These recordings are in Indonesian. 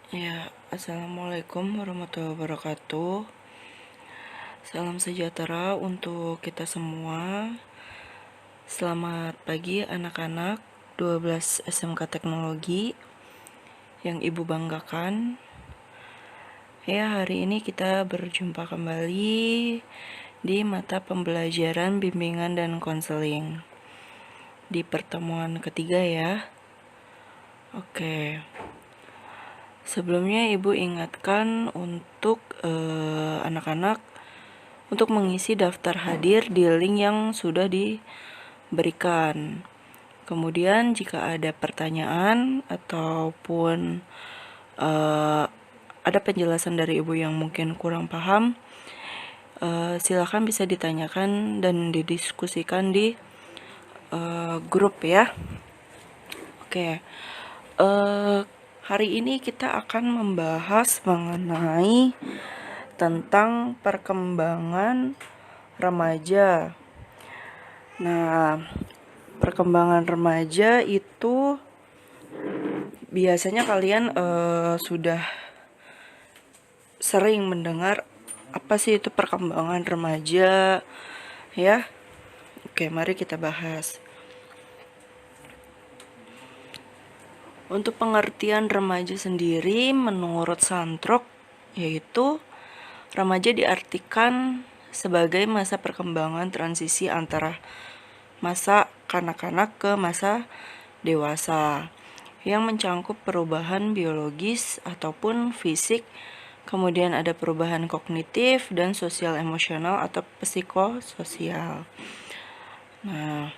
Ya, assalamualaikum warahmatullahi wabarakatuh. Salam sejahtera untuk kita semua. Selamat pagi anak-anak 12 SMK Teknologi yang Ibu banggakan. Ya, hari ini kita berjumpa kembali di mata pembelajaran bimbingan dan konseling di pertemuan ketiga ya. Oke. Sebelumnya Ibu ingatkan untuk anak-anak untuk mengisi daftar hadir di link yang sudah diberikan. Kemudian jika ada pertanyaan ataupun ada penjelasan dari Ibu yang mungkin kurang paham, silakan bisa ditanyakan dan didiskusikan di grup ya. Oke. Hari ini kita akan membahas mengenai tentang perkembangan remaja. Nah, perkembangan remaja itu biasanya kalian sudah sering mendengar apa sih itu perkembangan remaja ya. Oke, mari kita bahas. Untuk pengertian remaja sendiri menurut Santrok, yaitu remaja diartikan sebagai masa perkembangan transisi antara masa kanak-kanak ke masa dewasa yang mencangkup perubahan biologis ataupun fisik, kemudian ada perubahan kognitif dan sosial emosional atau psikososial. Nah,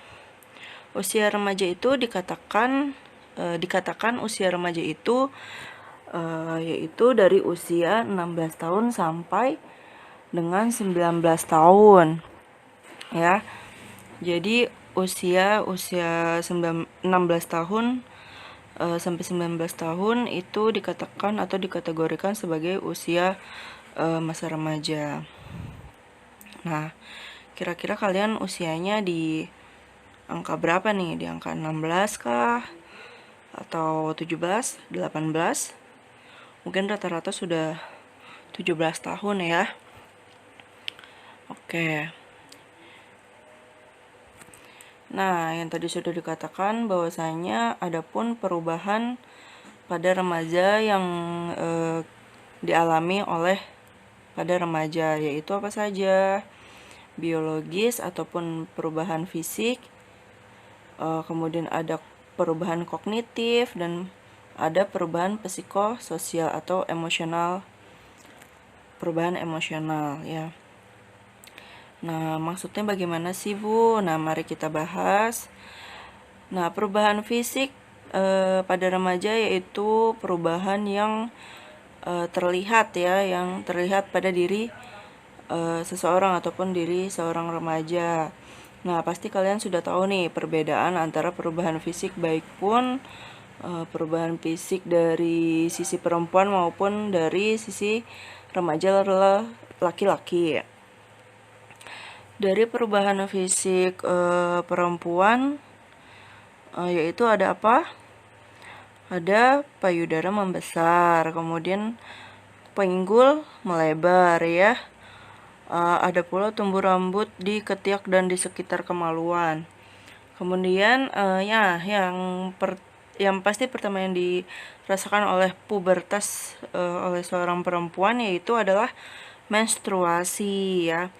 usia remaja itu dikatakan usia remaja itu yaitu dari usia 16 tahun sampai dengan 19 tahun ya. Jadi usia 16 tahun sampai 19 tahun itu dikatakan atau dikategorikan sebagai usia masa remaja. Nah, kira-kira kalian usianya di angka berapa nih? Di angka 16 kah? Atau 17, 18? Mungkin rata-rata sudah 17 tahun ya. Oke. Nah, yang tadi sudah dikatakan bahwasanya adapun perubahan pada remaja yang dialami oleh pada remaja, yaitu apa saja? Biologis ataupun perubahan fisik, kemudian ada perubahan kognitif dan ada perubahan psikososial atau emosional, perubahan emosional ya. Nah, maksudnya bagaimana sih Bu? Nah, mari kita bahas. Nah, perubahan fisik pada remaja yaitu perubahan yang terlihat ya, yang terlihat pada diri seseorang ataupun diri seorang remaja. Nah, pasti kalian sudah tahu nih perbedaan antara perubahan fisik baik pun perubahan fisik dari sisi perempuan maupun dari sisi remaja laki-laki. Dari perubahan fisik perempuan yaitu ada apa? Ada payudara membesar, kemudian pinggul melebar ya. Ada pula tumbuh rambut di ketiak dan di sekitar kemaluan. Kemudian yang pasti pertama yang dirasakan oleh pubertas oleh seorang perempuan yaitu adalah menstruasi ya.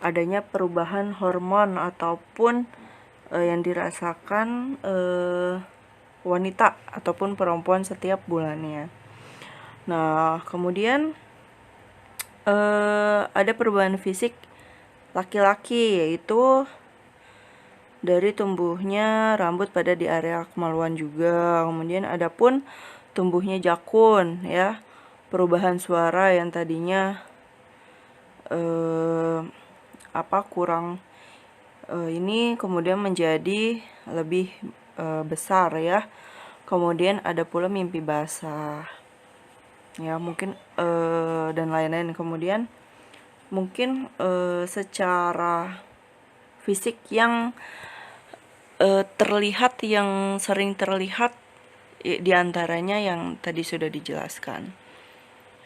Adanya perubahan hormon ataupun yang dirasakan wanita ataupun perempuan setiap bulannya. Nah, kemudian ada perubahan fisik laki-laki yaitu dari tumbuhnya rambut pada di area kemaluan juga. Kemudian ada pun tumbuhnya jakun ya. Perubahan suara yang tadinya kurang ini kemudian menjadi lebih besar ya. Kemudian ada pula mimpi basah. Ya, mungkin dan lain-lain. Kemudian mungkin secara fisik yang terlihat, yang sering terlihat di antaranya yang tadi sudah dijelaskan.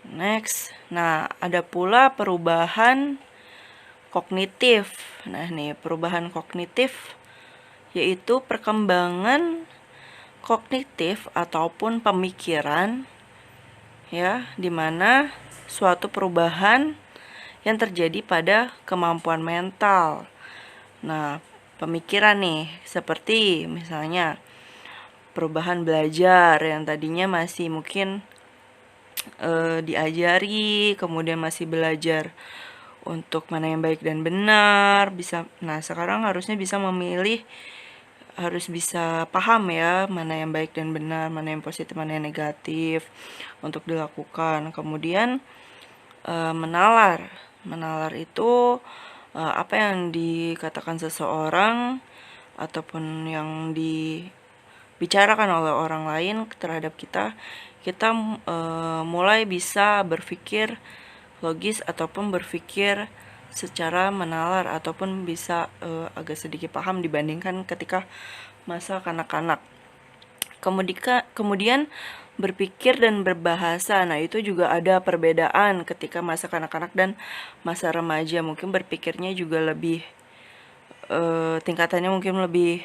Next, nah ada pula perubahan kognitif. Nah nih, perubahan kognitif yaitu perkembangan kognitif ataupun pemikiran ya, dimana suatu perubahan yang terjadi pada kemampuan mental. Nah, pemikiran nih, seperti misalnya perubahan belajar yang tadinya masih mungkin diajari, kemudian masih belajar untuk mana yang baik dan benar, bisa. Nah, sekarang harusnya bisa memilih, harus bisa paham ya mana yang baik dan benar, mana yang positif, mana yang negatif untuk dilakukan. Kemudian menalar. Menalar itu apa yang dikatakan seseorang ataupun yang dibicarakan oleh orang lain terhadap kita, kita mulai bisa berpikir logis ataupun berpikir secara menalar ataupun bisa agak sedikit paham dibandingkan ketika masa kanak-kanak. Kemudian berpikir dan berbahasa. Nah, itu juga ada perbedaan ketika masa kanak-kanak dan masa remaja. Mungkin berpikirnya juga lebih tingkatannya mungkin lebih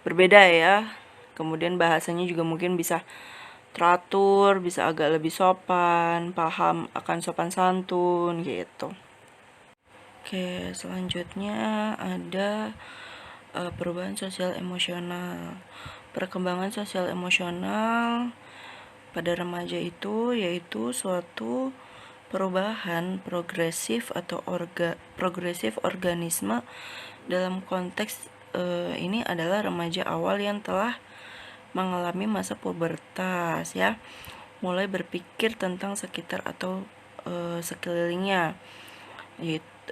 berbeda ya. Kemudian bahasanya juga mungkin bisa teratur, bisa agak lebih sopan, paham akan sopan santun gitu. Oke, selanjutnya ada perubahan sosial emosional. Perkembangan sosial emosional pada remaja itu yaitu suatu perubahan progresif atau progresif organisme. Dalam konteks ini adalah remaja awal yang telah mengalami masa pubertas ya, mulai berpikir tentang sekitar atau sekelilingnya,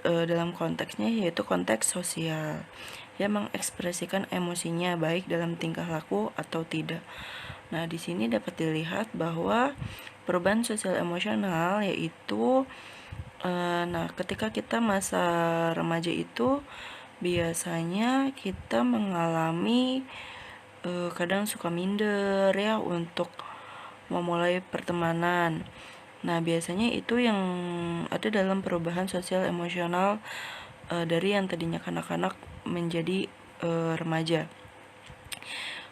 dalam konteksnya yaitu konteks sosial, yang mengekspresikan emosinya baik dalam tingkah laku atau tidak. Nah, di sini dapat dilihat bahwa perubahan sosial emosional yaitu nah, ketika kita masa remaja itu biasanya kita mengalami kadang suka minder ya untuk memulai pertemanan. Nah, biasanya itu yang ada dalam perubahan sosial emosional dari yang tadinya kanak-kanak menjadi remaja.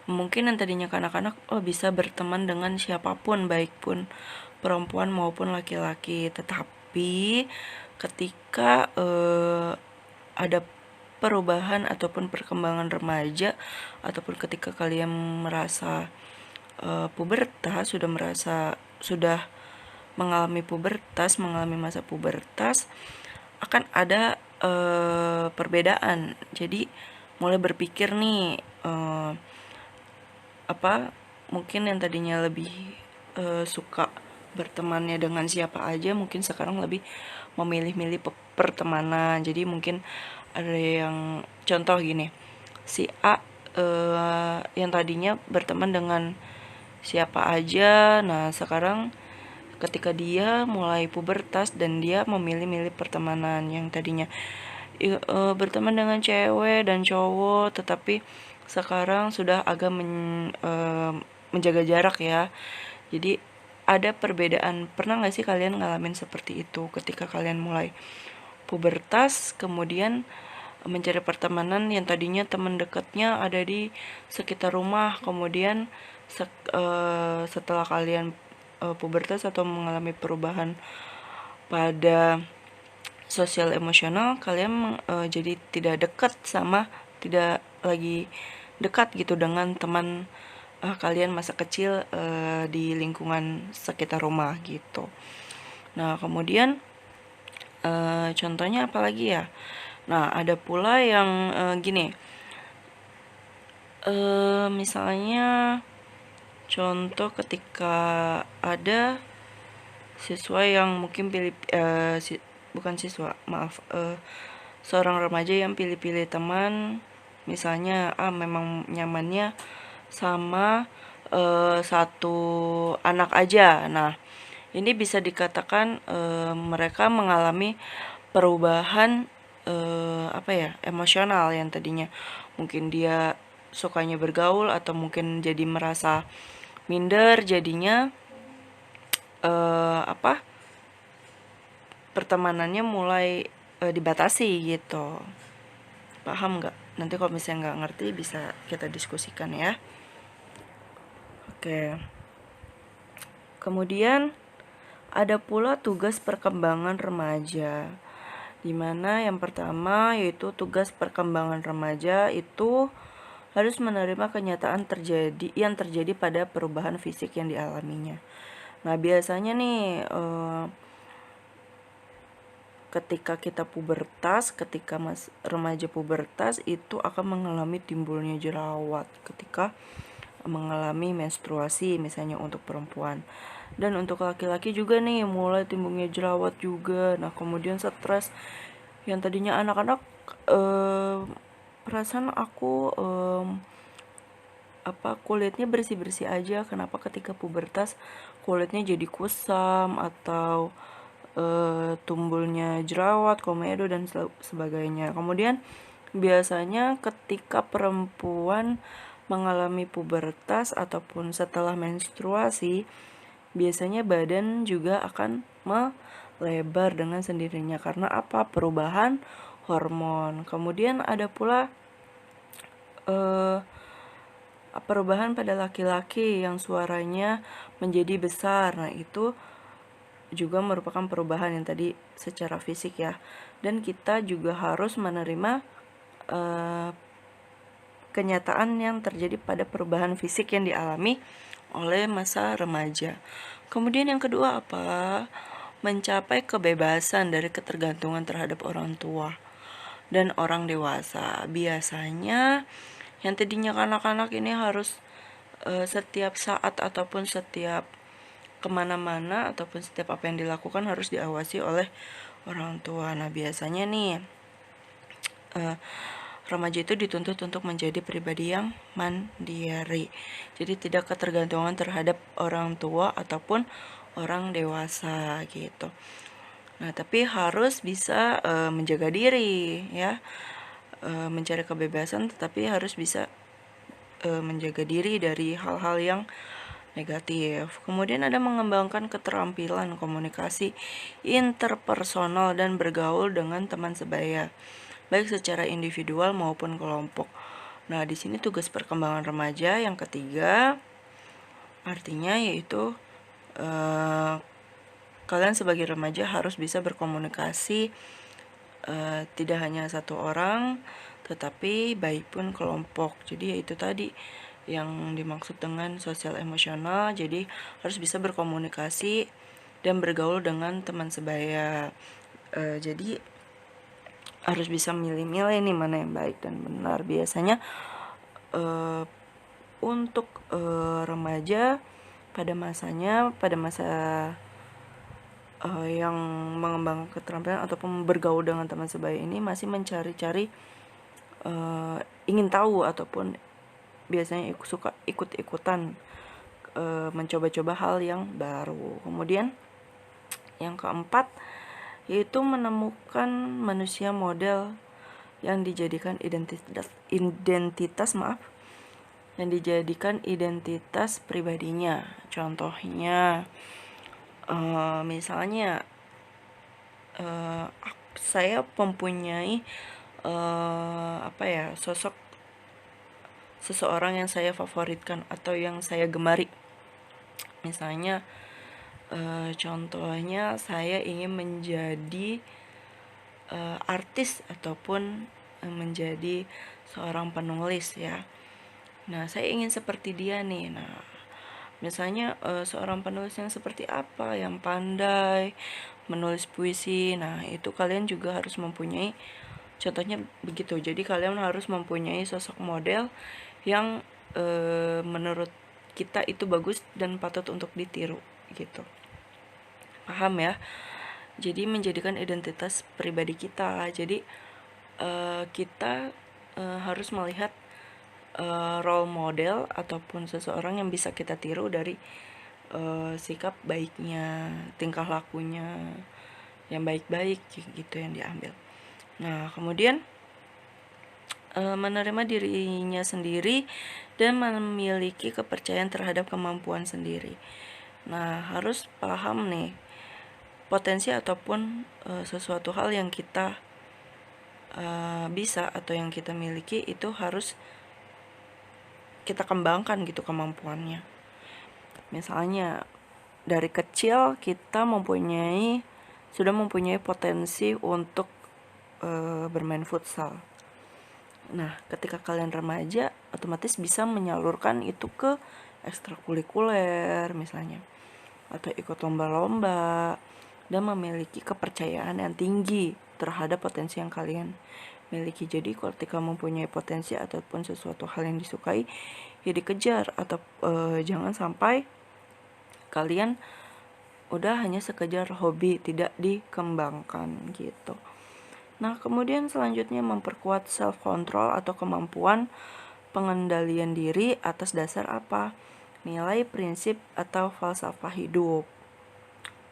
Mungkin yang tadinya kanak-kanak bisa berteman dengan siapapun, baik pun perempuan maupun laki-laki. Tetapi ketika ada perubahan ataupun perkembangan remaja, ataupun ketika kalian merasa pubertas, sudah mengalami pubertas, mengalami masa pubertas, akan ada perbedaan. Jadi mulai berpikir nih mungkin yang tadinya lebih suka bertemannya dengan siapa aja, mungkin sekarang lebih memilih-milih pertemanan. Jadi mungkin ada yang contoh gini, si A yang tadinya berteman dengan siapa aja, nah sekarang ketika dia mulai pubertas dan dia memilih-milih pertemanan yang tadinya berteman dengan cewek dan cowok, tetapi sekarang sudah agak menjaga jarak ya. Jadi ada perbedaan. Pernah gak sih kalian ngalamin seperti itu ketika kalian mulai pubertas, kemudian mencari pertemanan yang tadinya teman dekatnya ada di sekitar rumah, kemudian setelah kalian pubertas atau mengalami perubahan pada sosial emosional, kalian jadi tidak lagi dekat gitu dengan teman kalian masa kecil di lingkungan sekitar rumah gitu. Nah, kemudian contohnya apa lagi ya? Nah, ada pula yang gini, misalnya contoh ketika ada siswa yang mungkin seorang remaja yang pilih-pilih teman, misalnya memang nyamannya sama satu anak aja. Nah, ini bisa dikatakan mereka mengalami perubahan emosional. Yang tadinya mungkin dia sukanya bergaul atau mungkin jadi merasa minder, jadinya pertemanannya mulai dibatasi gitu. Paham nggak? Nanti kalau misalnya nggak ngerti bisa kita diskusikan ya. Oke. Kemudian ada pula tugas perkembangan remaja, dimana yang pertama yaitu tugas perkembangan remaja itu harus menerima kenyataan yang terjadi pada perubahan fisik yang dialaminya. Nah biasanya nih ketika kita pubertas, ketika remaja pubertas itu akan mengalami timbulnya jerawat ketika mengalami menstruasi misalnya untuk perempuan. Dan untuk laki-laki juga nih mulai timbulnya jerawat juga. Nah kemudian stres yang tadinya anak-anak perasaan aku kulitnya bersih-bersih aja, kenapa ketika pubertas kulitnya jadi kusam atau tumbulnya jerawat, komedo dan sebagainya. Kemudian biasanya ketika perempuan mengalami pubertas ataupun setelah menstruasi, biasanya badan juga akan melebar dengan sendirinya karena apa? Perubahan hormon. Kemudian ada pula perubahan pada laki-laki yang suaranya menjadi besar. Nah, itu juga merupakan perubahan yang tadi secara fisik ya. Dan kita juga harus menerima kenyataan yang terjadi pada perubahan fisik yang dialami oleh masa remaja. Kemudian yang kedua apa? Mencapai kebebasan dari ketergantungan terhadap orang tua dan orang dewasa. Biasanya yang tadinya kanak-kanak ini harus setiap saat ataupun setiap kemana-mana ataupun setiap apa yang dilakukan harus diawasi oleh orang tua. Nah biasanya nih remaja itu dituntut untuk menjadi pribadi yang mandiri. Jadi tidak ketergantungan terhadap orang tua ataupun orang dewasa gitu. Nah, tapi harus bisa menjaga diri ya. Mencari kebebasan tetapi harus bisa menjaga diri dari hal-hal yang negatif. Kemudian ada mengembangkan keterampilan komunikasi interpersonal dan bergaul dengan teman sebaya, baik secara individual maupun kelompok. Nah, di sini tugas perkembangan remaja yang ketiga artinya yaitu kalian sebagai remaja harus bisa berkomunikasi tidak hanya satu orang tetapi baik pun kelompok. Jadi yaitu tadi yang dimaksud dengan sosial emosional, jadi harus bisa berkomunikasi dan bergaul dengan teman sebaya. Jadi harus bisa milih-milih nih mana yang baik dan benar. Biasanya untuk remaja pada masa yang mengembangkan keterampilan ataupun bergaul dengan teman sebaya ini masih mencari-cari ingin tahu ataupun biasanya suka ikut-ikutan mencoba-coba hal yang baru. Kemudian yang keempat yaitu menemukan manusia model yang dijadikan identitas pribadinya. Contohnya misalnya saya mempunyai sosok seseorang yang saya favoritkan atau yang saya gemari. Misalnya contohnya saya ingin menjadi artis ataupun menjadi seorang penulis ya. Nah, saya ingin seperti dia nih. Nah, misalnya seorang penulis yang seperti apa, yang pandai menulis puisi. Nah, itu kalian juga harus mempunyai contohnya begitu. Jadi kalian harus mempunyai sosok model yang menurut kita itu bagus dan patut untuk ditiru gitu. Paham ya? Jadi menjadikan identitas pribadi kita. Jadi kita harus melihat role model ataupun seseorang yang bisa kita tiru dari sikap baiknya, tingkah lakunya yang baik-baik gitu yang diambil. Nah, kemudian menerima dirinya sendiri dan memiliki kepercayaan terhadap kemampuan sendiri. Nah, harus paham nih potensi ataupun sesuatu hal yang kita bisa atau yang kita miliki itu harus kita kembangkan gitu kemampuannya. Misalnya dari kecil kita sudah mempunyai potensi untuk bermain futsal. Nah, ketika kalian remaja, otomatis bisa menyalurkan itu ke ekstrakurikuler misalnya, atau ikut lomba-lomba, dan memiliki kepercayaan yang tinggi terhadap potensi yang kalian miliki. Jadi ketika mempunyai potensi ataupun sesuatu hal yang disukai, ya dikejar, atau jangan sampai kalian udah hanya sekedar hobi, tidak dikembangkan gitu. Nah, kemudian selanjutnya memperkuat self control atau kemampuan pengendalian diri atas dasar apa? Nilai, prinsip, atau falsafah hidup.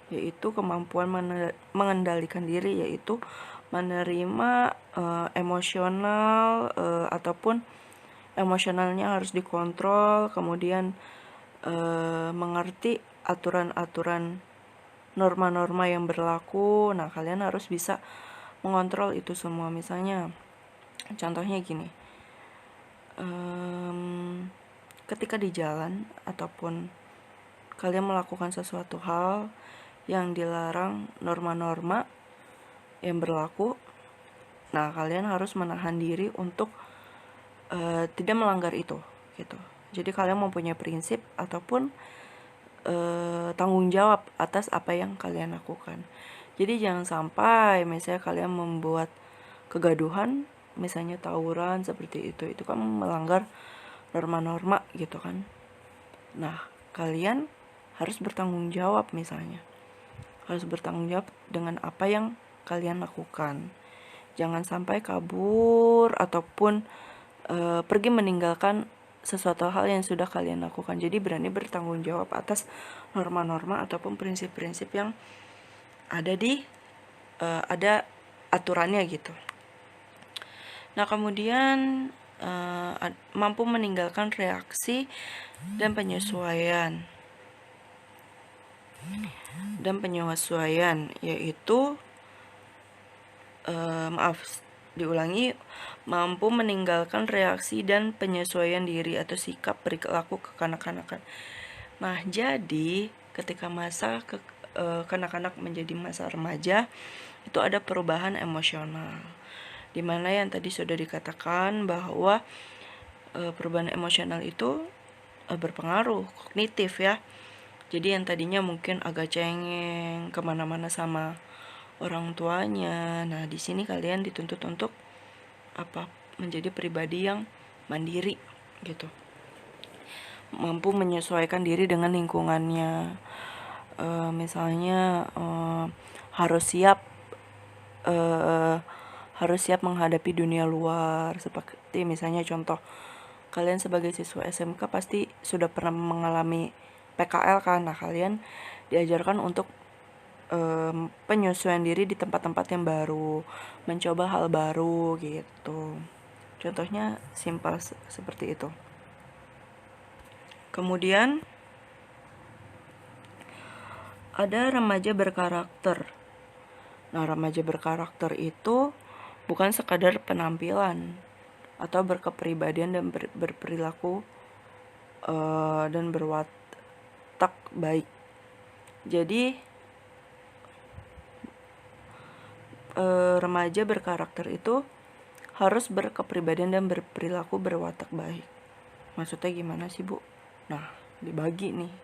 Yaitu kemampuan mengendalikan diri, yaitu menerima emosional ataupun emosionalnya harus dikontrol, kemudian mengerti aturan-aturan norma-norma yang berlaku. Nah, kalian harus bisa mengontrol itu semua. Misalnya contohnya gini, ketika di jalan ataupun kalian melakukan sesuatu hal yang dilarang norma-norma yang berlaku, nah kalian harus menahan diri untuk tidak melanggar itu gitu. Jadi kalian mempunyai prinsip ataupun tanggung jawab atas apa yang kalian lakukan. Jadi jangan sampai misalnya kalian membuat kegaduhan, misalnya tawuran seperti itu kan melanggar norma-norma gitu kan. Nah, kalian harus bertanggung jawab misalnya. Harus bertanggung jawab dengan apa yang kalian lakukan. Jangan sampai kabur ataupun pergi meninggalkan sesuatu hal yang sudah kalian lakukan. Jadi berani bertanggung jawab atas norma-norma ataupun prinsip-prinsip yang ada aturannya gitu. Nah, kemudian mampu meninggalkan reaksi dan penyesuaian. Yaitu mampu meninggalkan reaksi dan penyesuaian diri atau sikap perilaku kekanak-kanakan. Nah, jadi ketika masa kanak-kanak menjadi masa remaja, itu ada perubahan emosional, dimana yang tadi sudah dikatakan bahwa perubahan emosional itu berpengaruh kognitif ya. Jadi yang tadinya mungkin agak cengeng kemana-mana sama orang tuanya, nah di sini kalian dituntut untuk menjadi pribadi yang mandiri gitu, mampu menyesuaikan diri dengan lingkungannya. Misalnya harus siap menghadapi dunia luar. Seperti misalnya contoh, kalian sebagai siswa SMK pasti sudah pernah mengalami PKL kan. Nah, kalian diajarkan untuk penyesuaian diri di tempat-tempat yang baru, mencoba hal baru gitu. Contohnya simpel seperti itu. Kemudian ada remaja berkarakter. Nah, remaja berkarakter itu bukan sekadar penampilan atau berkepribadian dan berperilaku dan berwatak baik. Jadi remaja berkarakter itu harus berkepribadian dan berperilaku berwatak baik. Maksudnya gimana sih, Bu? Nah, dibagi nih.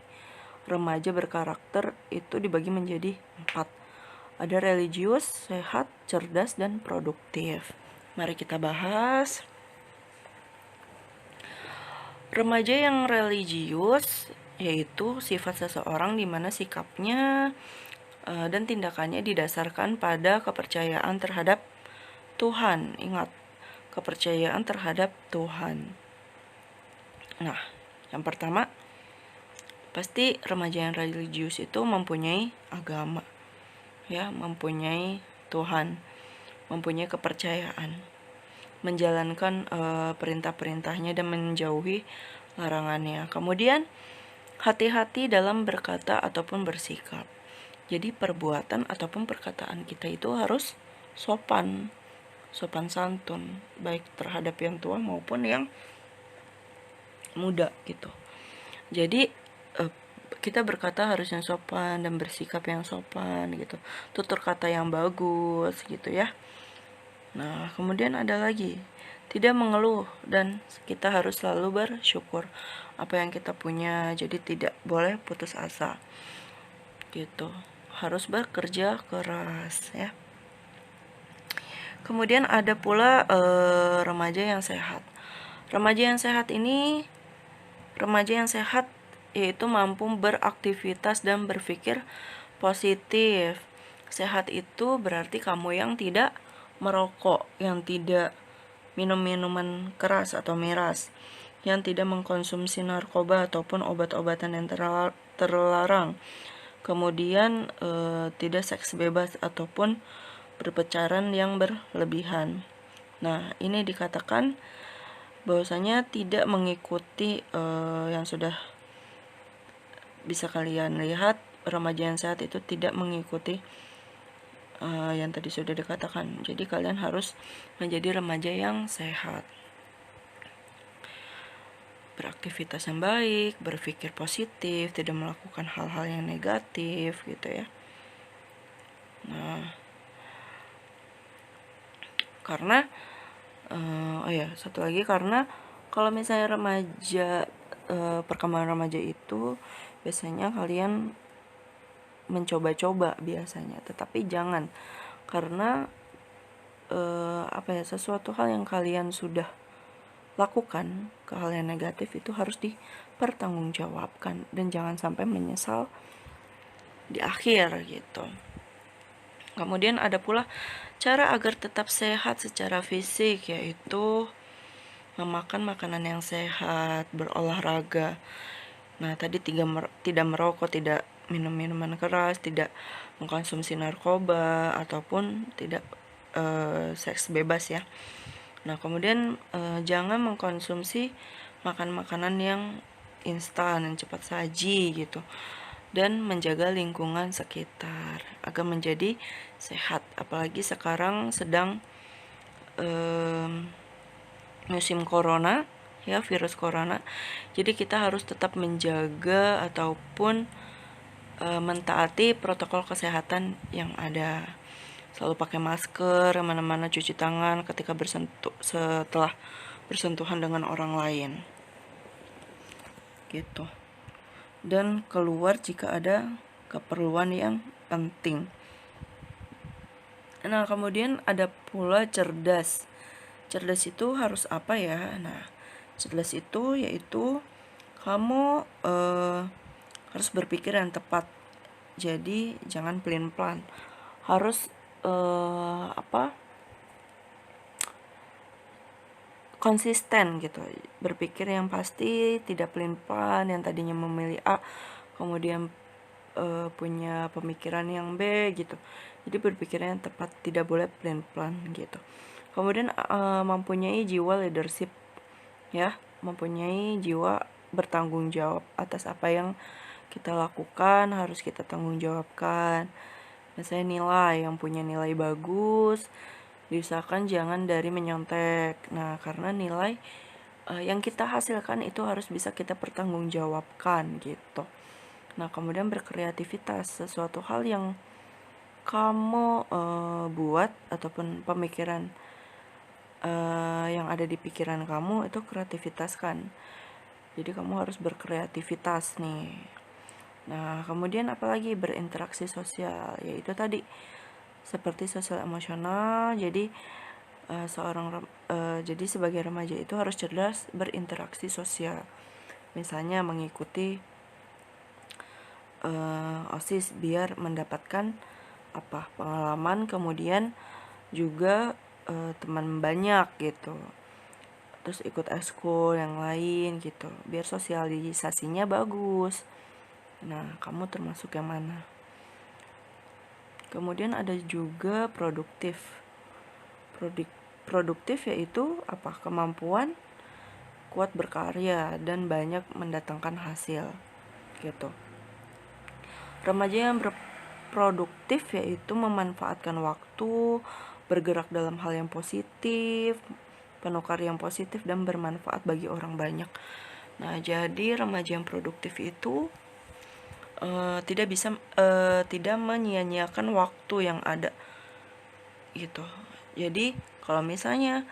Remaja berkarakter itu dibagi menjadi 4. Ada religius, sehat, cerdas, dan produktif. Mari kita bahas. Remaja yang religius yaitu sifat seseorang di mana sikapnya dan tindakannya didasarkan pada kepercayaan terhadap Tuhan. Ingat, kepercayaan terhadap Tuhan. Nah, yang pertama, pasti remaja yang religius itu mempunyai agama, ya, mempunyai Tuhan, mempunyai kepercayaan. menjalankan perintah-perintahnya dan menjauhi larangannya. Kemudian hati-hati dalam berkata ataupun bersikap. Jadi perbuatan ataupun perkataan kita itu harus sopan santun, baik terhadap yang tua maupun yang muda gitu. Jadi kita berkata harus yang sopan dan bersikap yang sopan gitu, tutur kata yang bagus gitu ya. Nah, kemudian ada lagi, tidak mengeluh, dan kita harus selalu bersyukur apa yang kita punya. Jadi tidak boleh putus asa gitu, harus bekerja keras ya. Kemudian ada pula remaja yang sehat. Remaja yang sehat yaitu mampu beraktivitas dan berpikir positif. Sehat itu berarti kamu yang tidak merokok, yang tidak minum minuman keras atau miras, yang tidak mengkonsumsi narkoba ataupun obat-obatan yang terlarang. Kemudian tidak seks bebas ataupun berpacaran yang berlebihan. Nah, ini dikatakan bahwasanya tidak mengikuti yang sudah bisa kalian lihat, remaja yang sehat itu tidak mengikuti yang tadi sudah dikatakan. Jadi kalian harus menjadi remaja yang sehat, beraktivitas yang baik, berpikir positif, tidak melakukan hal-hal yang negatif gitu ya. Nah, karena satu lagi, karena kalau misalnya remaja, perkembangan remaja itu biasanya kalian mencoba-coba biasanya, tetapi jangan, karena sesuatu hal yang kalian sudah lakukan, ke hal yang negatif itu harus dipertanggungjawabkan dan jangan sampai menyesal di akhir gitu. Kemudian ada pula cara agar tetap sehat secara fisik, yaitu memakan makanan yang sehat, berolahraga. Nah, tadi tidak merokok, tidak minum minuman keras, tidak mengkonsumsi narkoba, ataupun tidak seks bebas ya. Nah, kemudian jangan mengkonsumsi makanan yang instan, yang cepat saji gitu, dan menjaga lingkungan sekitar agar menjadi sehat. Apalagi sekarang sedang musim corona ya, virus corona. Jadi kita harus tetap menjaga ataupun mentaati protokol kesehatan yang ada. Selalu pakai masker, mana-mana cuci tangan ketika setelah bersentuhan dengan orang lain gitu, dan keluar jika ada keperluan yang penting. Nah, kemudian ada pula cerdas. Cerdas itu harus apa ya? Nah, cerdas itu yaitu kamu harus berpikir yang tepat. Jadi jangan pelin-pelan. Harus konsisten gitu, berpikir yang pasti, tidak pelin-pelan, yang tadinya memilih A kemudian punya pemikiran yang B gitu. Jadi berpikirnya yang tepat, tidak boleh pelin-pelan gitu. Kemudian mempunyai jiwa leadership ya, mempunyai jiwa bertanggung jawab atas apa yang kita lakukan, harus kita tanggung jawabkan. Misalnya nilai, yang punya nilai bagus diusahakan jangan dari menyontek. Nah, karena nilai yang kita hasilkan itu harus bisa kita pertanggungjawabkan gitu. Nah, kemudian berkreativitas, sesuatu hal yang kamu buat ataupun pemikiran yang ada di pikiran kamu itu kreativitas kan. Jadi kamu harus berkreativitas nih. Nah, kemudian apalagi berinteraksi sosial, yaitu tadi seperti sosial emosional. Jadi jadi sebagai remaja itu harus cerdas berinteraksi sosial. Misalnya mengikuti OSIS biar mendapatkan pengalaman, kemudian juga teman banyak gitu. Terus ikut ekskul yang lain gitu, biar sosialisasinya bagus. Nah, kamu termasuk yang mana? Kemudian ada juga produktif. produktif yaitu apa? Kemampuan kuat berkarya dan banyak mendatangkan hasil gitu. Remaja yang berproduktif yaitu memanfaatkan waktu, bergerak dalam hal yang positif, penukar yang positif dan bermanfaat bagi orang banyak. Nah, jadi remaja yang produktif itu tidak menyia-nyiakan waktu yang ada gitu. Jadi kalau misalnya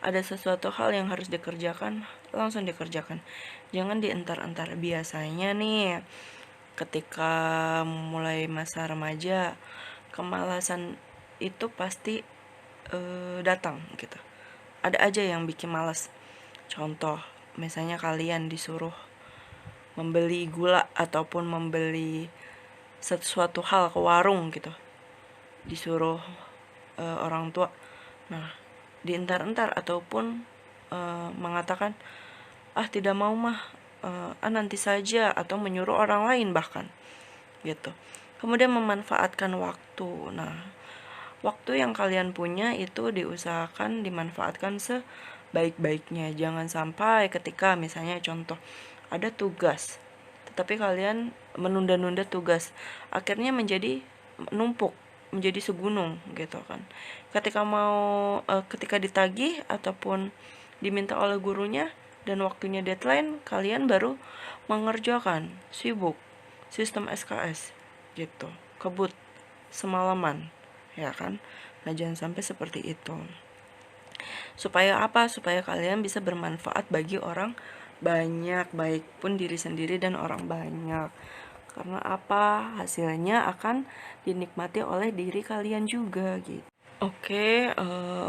ada sesuatu hal yang harus dikerjakan, langsung dikerjakan. Jangan dientar-entar. Biasanya nih, ketika mulai masa remaja, kemalasan itu pasti datang gitu. Ada aja yang bikin malas. Contoh, misalnya kalian disuruh membeli gula ataupun membeli sesuatu hal ke warung gitu, disuruh orang tua. Nah, dientar-entar ataupun mengatakan tidak mau mah, nanti saja, atau menyuruh orang lain bahkan gitu. Kemudian memanfaatkan waktu. Nah, waktu yang kalian punya itu diusahakan dimanfaatkan sebaik-baiknya. Jangan sampai ketika misalnya contoh ada tugas, tetapi kalian menunda-nunda tugas, akhirnya menjadi numpuk, menjadi segunung gitu kan. Ketika ditagih ataupun diminta oleh gurunya dan waktunya deadline, kalian baru mengerjakan, sibuk, sistem SKS gitu, kebut semalaman, ya kan. Nah, jangan sampai seperti itu. Supaya apa? Supaya kalian bisa bermanfaat bagi orang banyak, baik pun diri sendiri dan orang banyak. Karena apa? Hasilnya akan dinikmati oleh diri kalian juga gitu. Oke,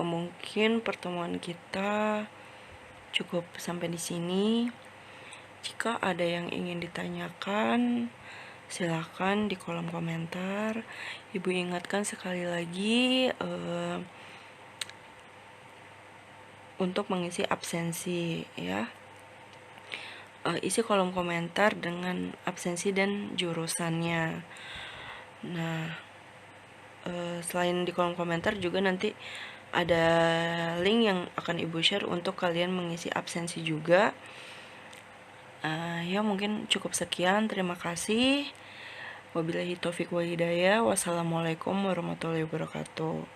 mungkin pertemuan kita cukup sampai di sini. Jika ada yang ingin ditanyakan, silakan di kolom komentar. Ibu ingatkan sekali lagi untuk mengisi absensi ya. Isi kolom komentar dengan absensi dan jurusannya. Nah, selain di kolom komentar juga nanti ada link yang akan ibu share untuk kalian mengisi absensi juga. Ya mungkin cukup sekian, terima kasih. Wabillahi taufiq wa hidayah. Wassalamualaikum warahmatullahi wabarakatuh.